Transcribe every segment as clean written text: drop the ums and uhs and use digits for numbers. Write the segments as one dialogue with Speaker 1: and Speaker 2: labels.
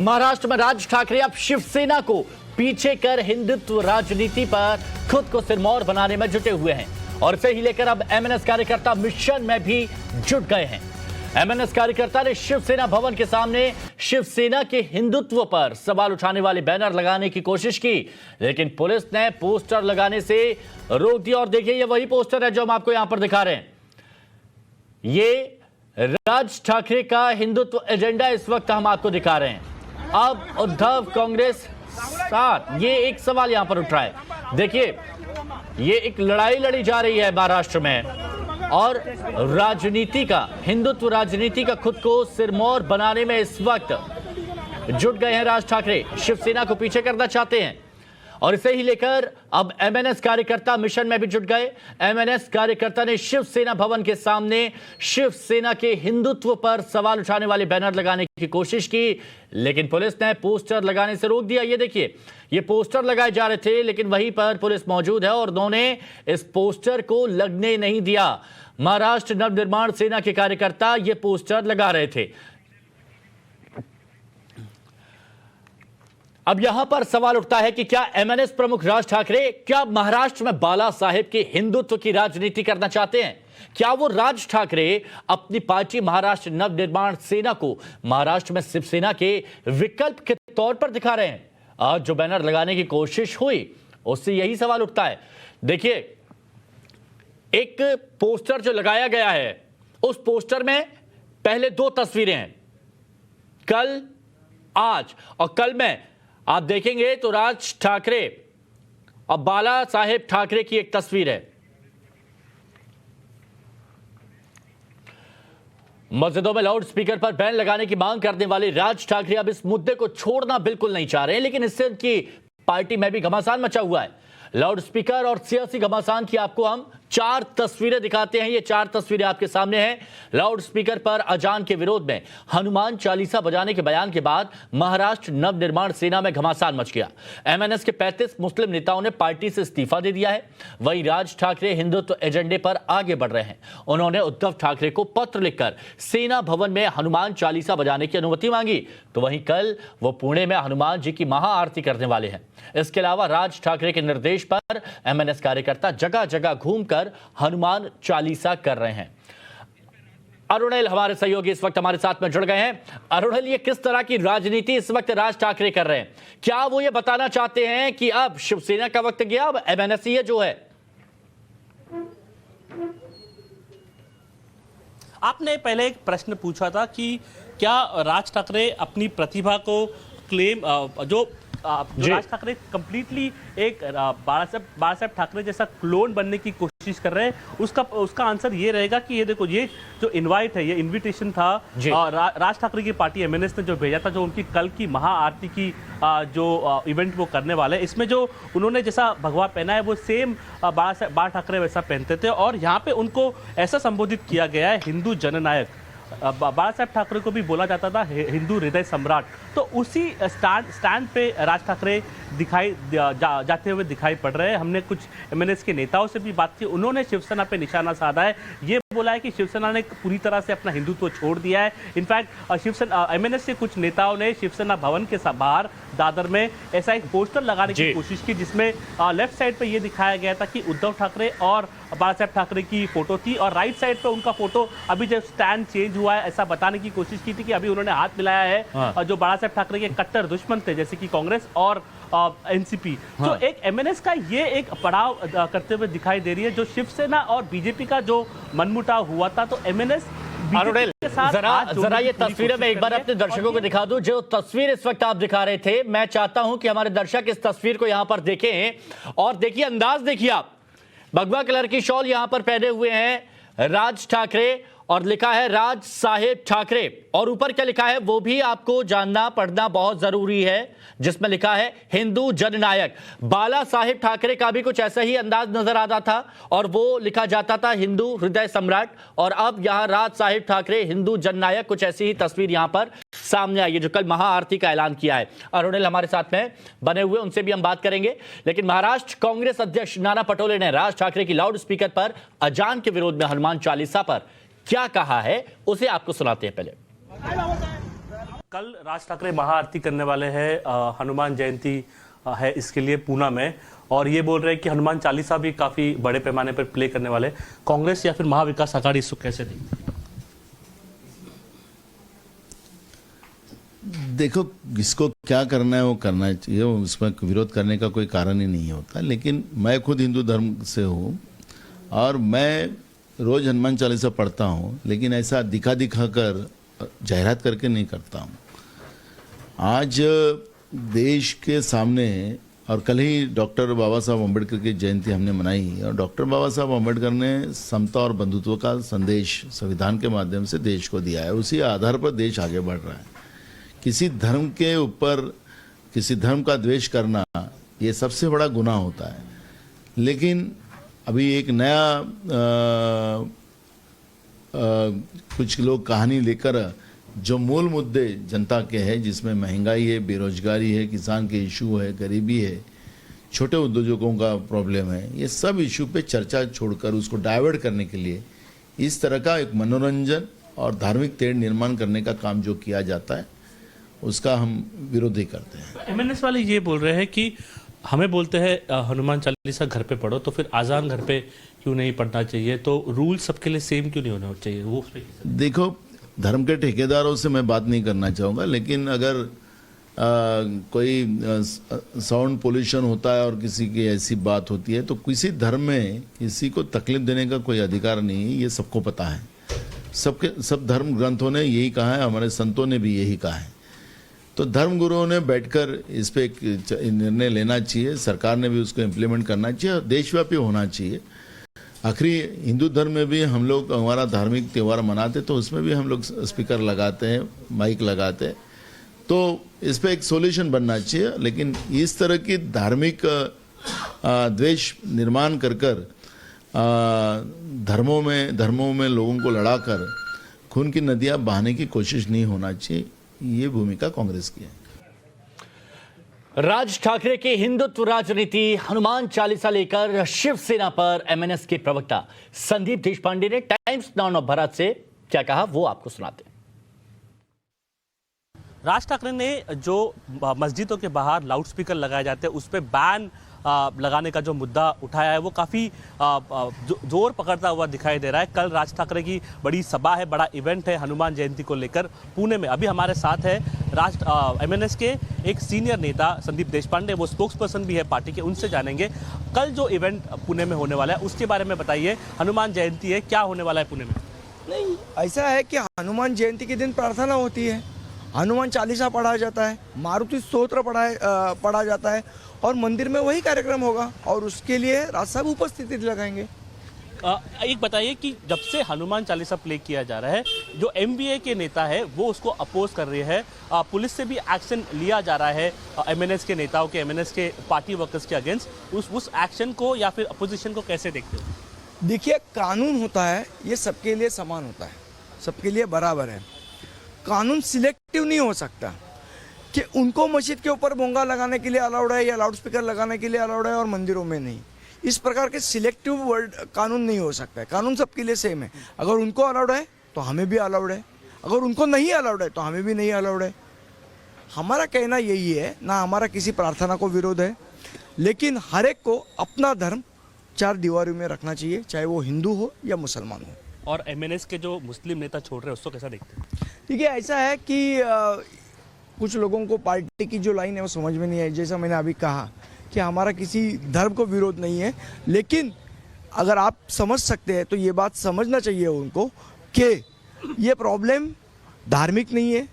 Speaker 1: महाराष्ट्र में राज ठाकरे अब शिवसेना को पीछे कर हिंदुत्व राजनीति पर खुद को सिरमौर बनाने में जुटे हुए हैं और इसे ही लेकर अब एमएनएस कार्यकर्ता मिशन में भी जुट गए हैं। एमएनएस कार्यकर्ता ने शिवसेना भवन के सामने शिवसेना के हिंदुत्व पर सवाल उठाने वाले बैनर लगाने की कोशिश की, लेकिन पुलिस ने पोस्टर लगाने से रोक दिया। और देखिए, ये वही पोस्टर है जो हम आपको यहां पर दिखा रहे हैं। ये राज ठाकरे का हिंदुत्व एजेंडा इस वक्त हम आपको दिखा रहे हैं। अब उद्धव कांग्रेस साथ ये एक सवाल यहां पर उठ रहा है। देखिए, ये एक लड़ाई लड़ी जा रही है महाराष्ट्र में और राजनीति का, हिंदुत्व राजनीति का खुद को सिरमौर बनाने में इस वक्त जुट गए हैं राज ठाकरे। शिवसेना को पीछे करना चाहते हैं और इसे ही लेकर अब एमएनएस कार्यकर्ता मिशन में भी जुट गए। एमएनएस कार्यकर्ता ने शिवसेना भवन के सामने शिवसेना के हिंदुत्व पर सवाल उठाने वाले बैनर लगाने की कोशिश की, लेकिन पुलिस ने पोस्टर लगाने से रोक दिया। ये देखिए, ये पोस्टर लगाए जा रहे थे, लेकिन वहीं पर पुलिस मौजूद है और उन्होंने इस पोस्टर को लगने नहीं दिया। महाराष्ट्र नवनिर्माण सेना के कार्यकर्ता ये पोस्टर लगा रहे थे। अब यहां पर सवाल उठता है कि क्या एमएनएस प्रमुख राज ठाकरे क्या महाराष्ट्र में बाला साहेब के हिंदुत्व की राजनीति करना चाहते हैं? क्या वो राज ठाकरे अपनी पार्टी महाराष्ट्र नवनिर्माण सेना को महाराष्ट्र में शिवसेना के विकल्प के तौर पर दिखा रहे हैं? आज जो बैनर लगाने की कोशिश हुई उससे यही सवाल उठता है। देखिए, एक पोस्टर जो लगाया गया है, उस पोस्टर में पहले दो तस्वीरें हैं, कल, आज। और कल में आप देखेंगे तो राज ठाकरे और बाला साहेब ठाकरे की एक तस्वीर है। मस्जिदों में लाउड स्पीकर पर बैन लगाने की मांग करने वाले राज ठाकरे अब इस मुद्दे को छोड़ना बिल्कुल नहीं चाह रहे हैं, लेकिन इससे उनकी पार्टी में भी घमासान मचा हुआ है। लाउड स्पीकर और सियासी घमासान की आपको हम चार तस्वीरें दिखाते हैं। ये चार तस्वीरें आपके सामने हैं। लाउड स्पीकर पर अजान के विरोध में हनुमान चालीसा बजाने के बयान के बाद महाराष्ट्र नवनिर्माण सेना में घमासान मच गया। एमएनएस के 35 मुस्लिम नेताओं ने पार्टी से इस्तीफा दे दिया है। वहीं राज ठाकरे हिंदुत्व एजेंडे पर आगे बढ़ रहे हैं। उन्होंने उद्धव ठाकरे को पत्र लिखकर सेना भवन में हनुमान चालीसा बजाने की अनुमति मांगी, तो वहीं कल वो पुणे में हनुमान जी की महाआरती करने वाले हैं। इसके अलावा राज ठाकरे के निर्देश पर एमएनएस कार्यकर्ता जगह जगह घूमकर हनुमान चालीसा कर रहे हैं। अरुणिल हमारे सहयोगी इस वक्त हमारे साथ में जुड़ गए हैं। अरुणिल, ये किस तरह की राजनीति इस वक्त राज ठाकरे कर रहे हैं? क्या वो ये बताना चाहते हैं कि अब शिवसेना का वक्त गया, अब एमएनएस ही जो है?
Speaker 2: आपने पहले एक प्रश्न पूछा था कि क्या राज ठाकरे अपनी प्रतिभा को क्लेम जो राज ठाकरे कंप्लीटली एक बाला साहब ठाकरे जैसा क्लोन बनने की कोशिश कर रहे हैं, उसका आंसर ये रहेगा कि ये देखो, ये जो इनवाइट है, ये इनविटेशन था राज ठाकरे की पार्टी एमएनएस ने जो भेजा था, जो उनकी कल की महाआरती की जो इवेंट वो करने वाले हैं, इसमें जो उन्होंने जैसा भगवा पहना है वो सेम बाला ठाकरे वैसा पहनते थे और यहाँ पे उनको ऐसा संबोधित किया गया है, हिंदू जननायक। बाला साहब ठाकरे को भी बोला जाता था हिंदू हृदय सम्राट। तो उसी स्टैंड पे राज ठाकरे जाते हुए दिखाई पड़ रहे हैं। हमने कुछ एमएनएस के नेताओं से भी बात की, उन्होंने शिवसेना पे निशाना साधा है। ये बोला है कि शिवसेना ने पूरी तरह से अपना हिंदुत्व छोड़ दिया है। इनफैक्ट शिवसेना एमएनएस के कुछ नेताओं ने शिवसेना भवन के बाहर दादर में ऐसा एक पोस्टर लगाने की कोशिश की, जिसमें लेफ्ट साइड पे ये दिखाया गया था कि उद्धव ठाकरे और बाला साहब ठाकरे की फोटो थी और राइट साइड पे उनका फोटो, अभी जब स्टैंड चेंज हुआ है, ऐसा बताने की कोशिश की थी कि अभी उन्होंने हाथ मिलाया है जो बाला साहब ठाकरे के कट्टर दुश्मन थे, जैसे कि कांग्रेस और एनसीपी। तो एक एमएनएस का ये एक पड़ाव करते हुए दिखाई दे रही है। जो शिवसेना और बीजेपी का जो मनमुटाव हुआ था, तो एमएनएस
Speaker 1: जरा ये तस्वीरें मैं एक बार अपने दर्शकों को दिखा दूं। जो तस्वीर इस वक्त आप दिखा रहे थे, मैं चाहता हूं कि हमारे दर्शक इस तस्वीर को यहां पर देखें और देखिए, अंदाज देखिए आप। भगवा कलर की शॉल यहां पर पहने हुए हैं राज ठाकरे और लिखा है राज साहेब ठाकरे, और ऊपर क्या लिखा है वो भी आपको जानना पढ़ना बहुत जरूरी है, जिसमें लिखा है हिंदू जननायक। बाला साहेब ठाकरे का भी कुछ ऐसा ही अंदाज नजर आता था और वो लिखा जाता था हिंदू हृदय सम्राट, और अब यहां राज साहेब ठाकरे हिंदू जननायक, कुछ ऐसी ही तस्वीर यहां पर सामने आई है, जो कल महाआरती का ऐलान किया है। अरुणिल हमारे साथ में बने हुए, उनसे भी हम बात करेंगे। लेकिन महाराष्ट्र कांग्रेस अध्यक्ष नाना पटोले ने राज ठाकरे की लाउड स्पीकर पर अजान के विरोध में हनुमान चालीसा पर क्या कहा है, उसे आपको सुनाते हैं पहले।
Speaker 2: कल राज ठाकरे महाआरती करने वाले हैं, हनुमान जयंती है इसके लिए पूना में, और ये बोल रहे हैं कि हनुमान चालीसा भी काफी बड़े पैमाने पर प्ले करने वाले। कांग्रेस या फिर महाविकास आघाड़ी इसको कैसे देखती है?
Speaker 3: देखो, किसको क्या करना है वो करना चाहिए, उसमें विरोध करने का कोई कारण ही नहीं होता। लेकिन मैं खुद हिंदू धर्म से हूँ और मैं रोज हनुमान चालीसा पढ़ता हूँ, लेकिन ऐसा दिखा कर जाहिरात करके नहीं करता हूँ। आज देश के सामने, और कल ही डॉक्टर बाबा साहब अम्बेडकर की जयंती हमने मनाई, और डॉक्टर बाबा साहब अम्बेडकर ने समता और बंधुत्व का संदेश संविधान के माध्यम से देश को दिया है। उसी आधार पर देश आगे बढ़ रहा है। किसी धर्म के ऊपर किसी धर्म का द्वेष करना ये सबसे बड़ा गुनाह होता है। लेकिन अभी एक नया कुछ लोग कहानी लेकर जो मूल मुद्दे जनता के हैं, जिसमें महंगाई है, बेरोजगारी है, किसान के इशू है, गरीबी है, छोटे उद्योगों का प्रॉब्लम है, ये सब इशू पे चर्चा छोड़कर उसको डाइवर्ट करने के लिए इस तरह का एक मनोरंजन और धार्मिक तेड़ निर्माण करने का काम जो किया जाता है, उसका हम विरोध ही करते हैं।
Speaker 2: एमएनएस वाले ये बोल रहे हैं कि हमें बोलते हैं हनुमान चालीसा घर पे पढ़ो, तो फिर आजान घर पे क्यों नहीं पढ़ना चाहिए? तो रूल सबके लिए सेम क्यों नहीं होना चाहिए? वो
Speaker 3: देखो, धर्म के ठेकेदारों से मैं बात नहीं करना चाहूँगा, लेकिन अगर कोई साउंड पोल्यूशन होता है और किसी की ऐसी बात होती है, तो किसी धर्म में किसी को तकलीफ देने का कोई अधिकार नहीं है, ये सबको पता है। सब धर्म ग्रंथों ने यही कहा है, हमारे संतों ने भी यही कहा है। तो धर्म गुरुओं ने बैठकर इस पे एक निर्णय लेना चाहिए, सरकार ने भी उसको इम्प्लीमेंट करना चाहिए, देशव्यापी होना चाहिए। आखिरी हिंदू धर्म में भी हम लोग हमारा धार्मिक त्यौहार मनाते, तो उसमें भी हम लोग स्पीकर लगाते हैं, माइक लगाते हैं। तो इस पे एक सॉल्यूशन बनना चाहिए। लेकिन इस तरह की धार्मिक द्वेष निर्माण कर धर्मों में लोगों को लड़ाकर खून की नदियां बहाने की कोशिश नहीं होना चाहिए। ये भूमिका कांग्रेस की है।
Speaker 1: राज ठाकरे की हिंदुत्व राजनीति, हनुमान चालीसा लेकर शिवसेना पर एमएनएस के प्रवक्ता संदीप देशपांडे ने टाइम्स नाउ ऑफ भारत से क्या कहा, वो आपको सुनाते हैं।
Speaker 2: राज ठाकरे ने जो मस्जिदों के बाहर लाउडस्पीकर लगाए जाते हैं उस पर बैन लगाने का जो मुद्दा उठाया है, वो काफ़ी जोर पकड़ता हुआ दिखाई दे रहा है। कल राज ठाकरे की बड़ी सभा है, बड़ा इवेंट है हनुमान जयंती को लेकर पुणे में। अभी हमारे साथ है एमएनएस के एक सीनियर नेता संदीप देशपांडे, वो स्पोक्स पर्सन भी है पार्टी के, उनसे जानेंगे कल जो इवेंट पुणे में होने वाला है उसके बारे में बताइए। हनुमान जयंती है, क्या होने वाला है पुणे में?
Speaker 4: नहीं, ऐसा है कि हनुमान जयंती के दिन प्रार्थना होती है, हनुमान चालीसा पढ़ा जाता है, मारुति स्तोत्र पढ़ा जाता है, और मंदिर में वही कार्यक्रम होगा, और उसके लिए राज साहब उपस्थिति लगाएंगे।
Speaker 2: एक बताइए कि जब से हनुमान चालीसा प्ले किया जा रहा है, जो एमवीए के नेता है वो उसको अपोज कर रहे हैं, पुलिस से भी एक्शन लिया जा रहा है एमएनएस के नेताओं के, एमएनएस के पार्टी वर्कर्स के अगेंस्ट, उस एक्शन को या फिर अपोजिशन को कैसे देखते हो?
Speaker 4: देखिए, कानून होता है, ये सबके लिए समान होता है, सबके लिए बराबर है। कानून सिलेक्टिव नहीं हो सकता कि उनको मस्जिद के ऊपर भोंगा लगाने के लिए अलाउड है या लाउडस्पीकर लगाने के लिए अलाउड है और मंदिरों में नहीं। इस प्रकार के सिलेक्टिव वर्ड कानून नहीं हो सकता है। कानून सबके लिए सेम है। अगर उनको अलाउड है तो हमें भी अलाउड है, अगर उनको नहीं अलाउड है तो हमें भी नहीं अलाउड है। हमारा कहना यही है, ना हमारा किसी प्रार्थना को विरोध है, लेकिन हर एक को अपना धर्म चार दीवारों में रखना चाहिए, चाहे वो हिंदू हो या मुसलमान हो।
Speaker 2: और एमएनएस के जो मुस्लिम नेता छोड़ रहे हैं उसको कैसा देखते हैं?
Speaker 4: ठीक है, ऐसा है कि कुछ लोगों को पार्टी की जो लाइन है वो समझ में नहीं आई। जैसा मैंने अभी कहा कि हमारा किसी धर्म को विरोध नहीं है, लेकिन अगर आप समझ सकते हैं तो ये बात समझना चाहिए उनको कि ये प्रॉब्लम धार्मिक नहीं है,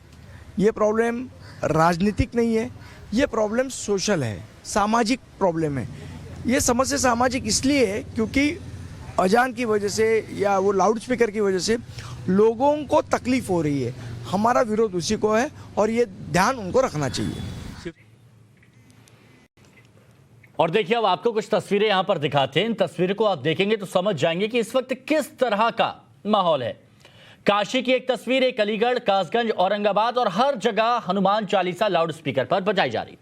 Speaker 4: ये प्रॉब्लम राजनीतिक नहीं है, ये प्रॉब्लम सोशल है, सामाजिक प्रॉब्लम है। ये समस्या सामाजिक इसलिए है क्योंकि अजान की वजह से या वो लाउड स्पीकर की वजह से लोगों को तकलीफ हो रही है। हमारा विरोध उसी को है और ये ध्यान उनको रखना चाहिए।
Speaker 1: और देखिए, अब आपको कुछ तस्वीरें यहां पर दिखाते हैं। इन तस्वीरों को आप देखेंगे तो समझ जाएंगे कि इस वक्त किस तरह का माहौल है। काशी की एक तस्वीर, एक अलीगढ़, कासगंज, औरंगाबाद और हर जगह हनुमान चालीसा लाउड स्पीकर पर बजाई जा रही।